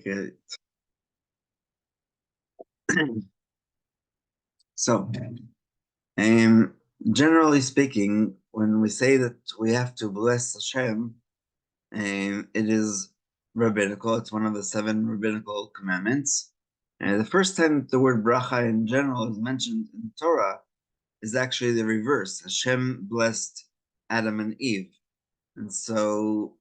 Okay. So, generally speaking, when we say that we have to bless Hashem, it is rabbinical. It's one of the 7 rabbinical commandments. And the first time the word bracha in general is mentioned in Torah is actually the reverse. Hashem blessed Adam and Eve. And so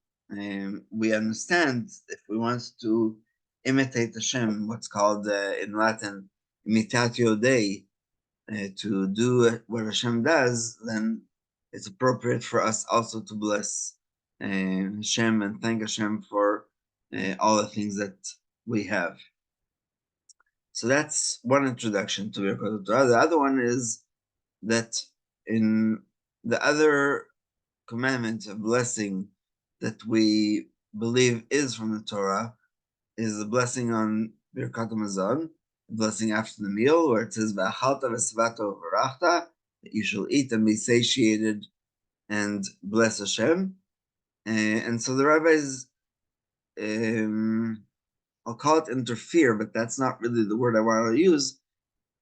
we understand if we want to imitate Hashem, what's called in Latin, imitatio Dei, to do what Hashem does, then it's appropriate for us also to bless Hashem and thank Hashem for all the things that we have. So that's one introduction to Birkot Torah. The other one is that in the other commandment of blessing that we believe is from the Torah is the blessing on Birkat Hamazon, the blessing after the meal, where it says "V'achalta v'svato v'rachta," that you shall eat and be satiated and bless Hashem. And so the rabbis, I'll call it interfere, but that's not really the word I want to use.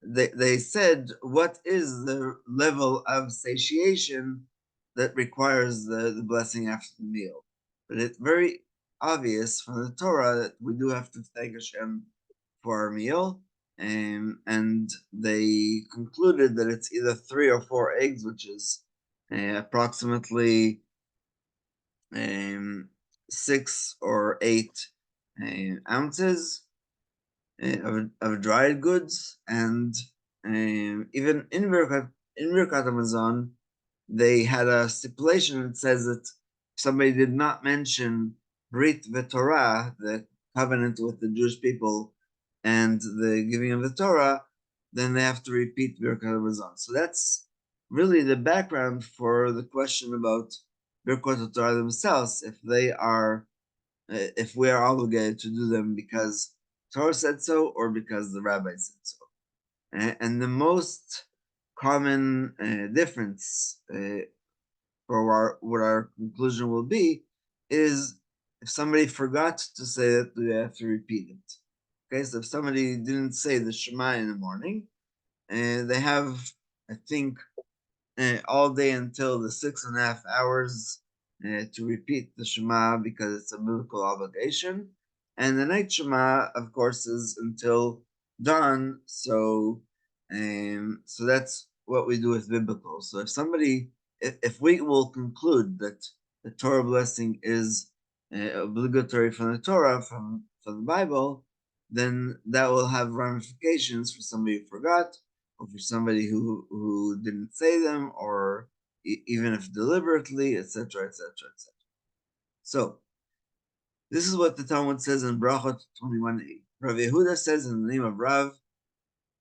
They said, what is the level of satiation that requires the blessing after the meal? But it's very obvious from the Torah that we do have to thank Hashem for our meal. And they concluded that it's either 3 or 4 eggs, which is approximately 6 or 8 ounces of dried goods. And even in Birkat Hamazon, they had a stipulation that says that if somebody did not mention Brit v'Torah, the covenant with the Jewish people, and the giving of the Torah, then they have to repeat Birkat Hamazon. So that's really the background for the question about Birkot Torah themselves, if they are, if we are obligated to do them because Torah said so or because the rabbi said so. And the most common difference for what our conclusion will be is if somebody forgot to say that, we have to repeat it. Okay, so if somebody didn't say the Shema in the morning, they have, I think, all day until the 6.5 hours to repeat the Shema because it's a biblical obligation. And the night Shema, of course, is until dawn. So that's what we do with biblical. So if somebody, if we will conclude that the Torah blessing is obligatory from the Torah, from the Bible, then that will have ramifications for somebody who forgot, or for somebody who didn't say them, or even if deliberately, etc., etc., etc. So, this is what the Talmud says in Brachot 21a. Rav Yehuda says in the name of Rav,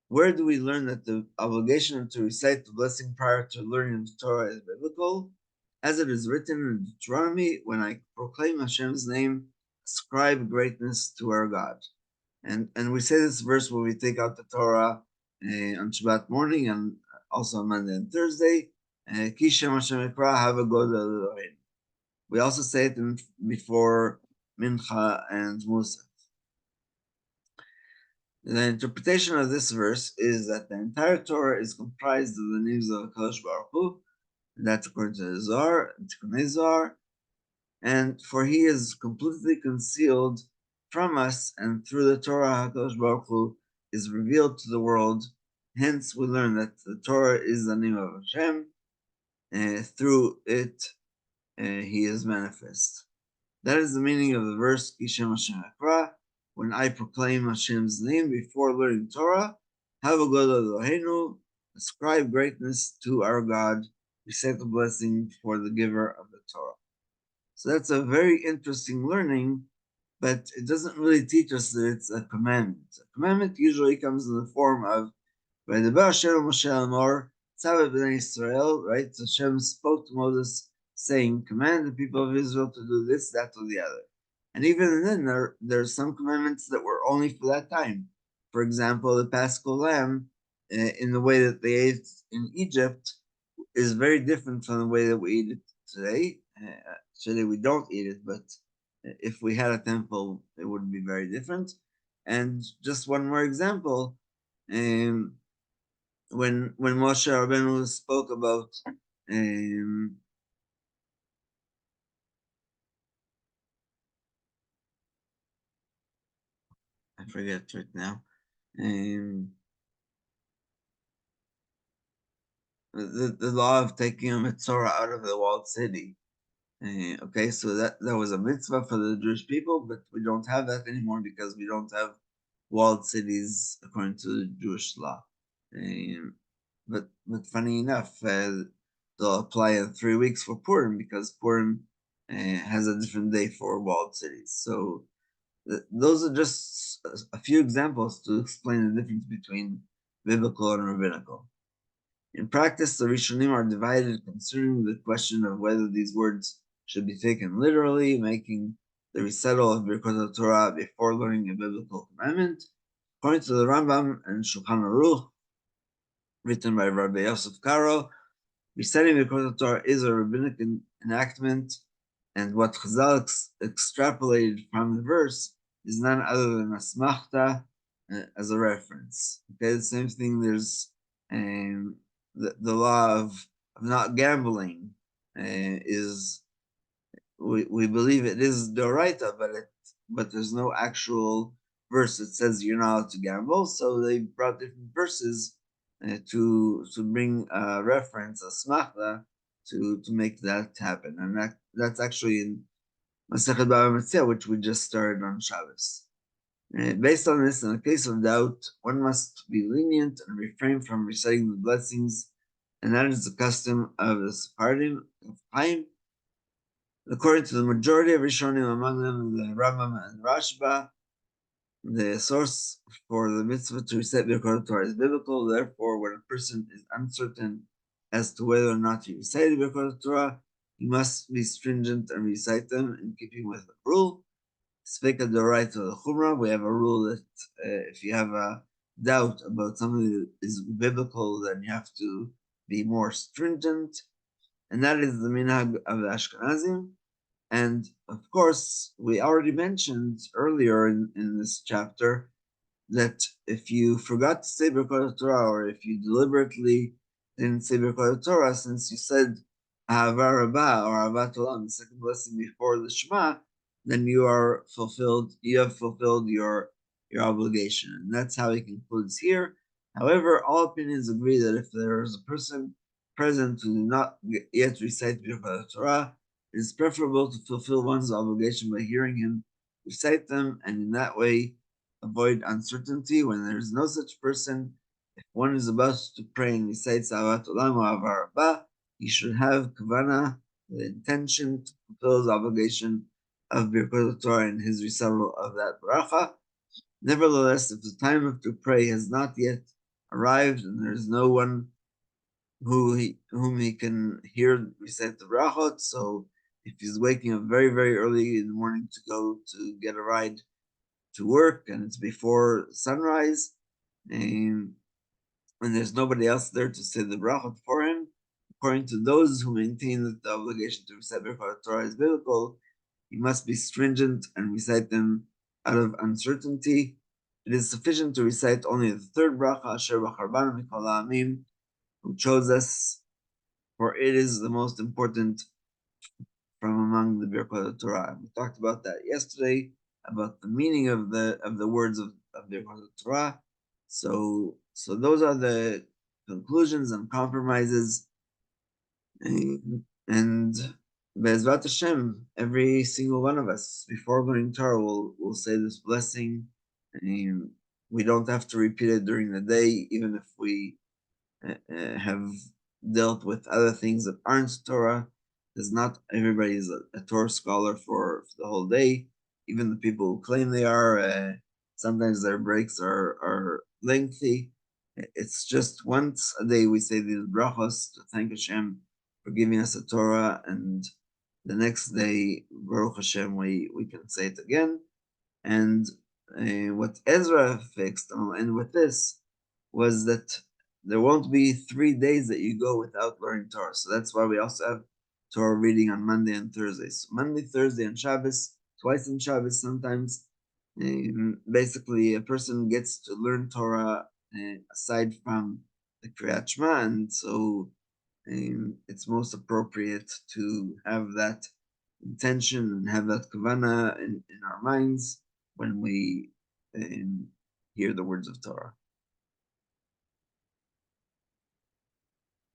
where do we learn that the obligation to recite the blessing prior to learning the Torah is biblical? As it is written in Deuteronomy, when I proclaim Hashem's name, ascribe greatness to our God. And we say this verse when we take out the Torah on Shabbat morning and also on Monday and Thursday. We also say it before Mincha and Musaf. The interpretation of this verse is that the entire Torah is comprised of the names of HaKadosh Baruch Hu, and that's according to the Zohar, Tikkun Zohar, and for he is completely concealed from us, and through the Torah, HaKadosh Baruch Hu is revealed to the world. Hence, we learn that the Torah is the name of Hashem. Through it, he is manifest. That is the meaning of the verse, Kishem Hashem Ekra, when I proclaim Hashem's name before learning Torah, Havagod Eloheinu, ascribe greatness to our God, recite the blessing for the giver of the Torah. So that's a very interesting learning, but it doesn't really teach us that it's a commandment. A commandment usually comes in the form of Vaydaber Hashem Moshe Amor, Tzaveh B'nai Israel, right? So Hashem spoke to Moses saying, command the people of Israel to do this, that, or the other. And even then, there's some commandments that were only for that time. For example, the Paschal lamb, in the way that they ate in Egypt, is very different from the way that we eat it today. Actually, we don't eat it, but if we had a temple, it would be very different. And just one more example, um, when Moshe Rabbeinu spoke about I forget right now. The law of taking a mitzvah out of the walled city. Okay, so that was a mitzvah for the Jewish people, but we don't have that anymore because we don't have walled cities according to the Jewish law. But funny enough, they'll apply in 3 weeks for Purim because Purim has a different day for walled cities. So those are just a few examples to explain the difference between biblical and rabbinical. In practice, the Rishonim are divided concerning the question of whether these words should be taken literally, making the recital of Birkot Torah before learning a biblical commandment. According to the Rambam and Shulchan Aruch, written by Rabbi Yosef Karo, reciting Birkot Torah is a rabbinic enactment, and what Chazal extrapolated from the verse is none other than a smachta as a reference. Okay, the same thing. There's the law of not gambling is we believe it is doraita, but there's no actual verse that says you're not allowed to gamble. So they brought different verses to bring a reference, a smachta, to make that happen, and that's actually in Masechet Bava Metzia, which we just started on Shabbos. Based on this, in a case of doubt, one must be lenient and refrain from reciting the blessings, and that is the custom of the Sephardim of Chaim. According to the majority of Rishonim, among them the Rambam and Rashba, the source for the mitzvah to recite Birkot Torah is biblical. Therefore, when a person is uncertain as to whether or not to recite Birkot Torah, he must be stringent and recite them in keeping with the rule. Sveka Doraita the Chumrah, we have a rule that if you have a doubt about something that is biblical, then you have to be more stringent. And that is the minhag of the Ashkenazim. And of course, we already mentioned earlier in this chapter that if you forgot to say Birkot Torah, or if you deliberately didn't say Birkot Torah, since you said Ahava Rabbah or Ahavat Olam, the second blessing before the Shema, then you have fulfilled your obligation. And that's how he concludes here. However, all opinions agree that if there is a person present who did not yet recite Birkot Torah, it is preferable to fulfill one's obligation by hearing him recite them, and in that way avoid uncertainty. When there is no such person, if one is about to pray and recites Ahavat Olam or Ahava Rabbah, he should have kavana, the intention to fulfill his obligation of Birkot Torah in his recital of that bracha. Nevertheless, if the time to pray has not yet arrived and there is no one whom he can hear recite the brachot, so if he's waking up very, very early in the morning to go to get a ride to work and it's before sunrise, and there's nobody else there to say the brachot for him, according to those who maintain that the obligation to recite Birkot Torah is biblical, he must be stringent and recite them out of uncertainty. It is sufficient to recite only the third bracha, Asher B'Charban Mikol Ha'amim, who chose us, for it is the most important from among the Birkot Torah. We talked about that yesterday, about the meaning of the words of Birkot Torah. So those are the conclusions and compromises. And Be'ezrat Hashem, every single one of us, before learning Torah, will say this blessing. And we don't have to repeat it during the day, even if we have dealt with other things that aren't Torah, because not everybody is a Torah scholar for the whole day. Even the people who claim they are, sometimes their breaks are lengthy. It's just once a day we say these brachos to thank Hashem for giving us a Torah, and the next day, Baruch Hashem, we can say it again. And what Ezra fixed, and I'll end with this, was that there won't be 3 days that you go without learning Torah. So that's why we also have Torah reading on Monday and Thursday. So Monday, Thursday, and Shabbos, twice on Shabbos sometimes. Basically, a person gets to learn Torah aside from the Kriyat Shema, and so it's most appropriate to have that intention and have that kavana in our minds when we hear the words of Torah.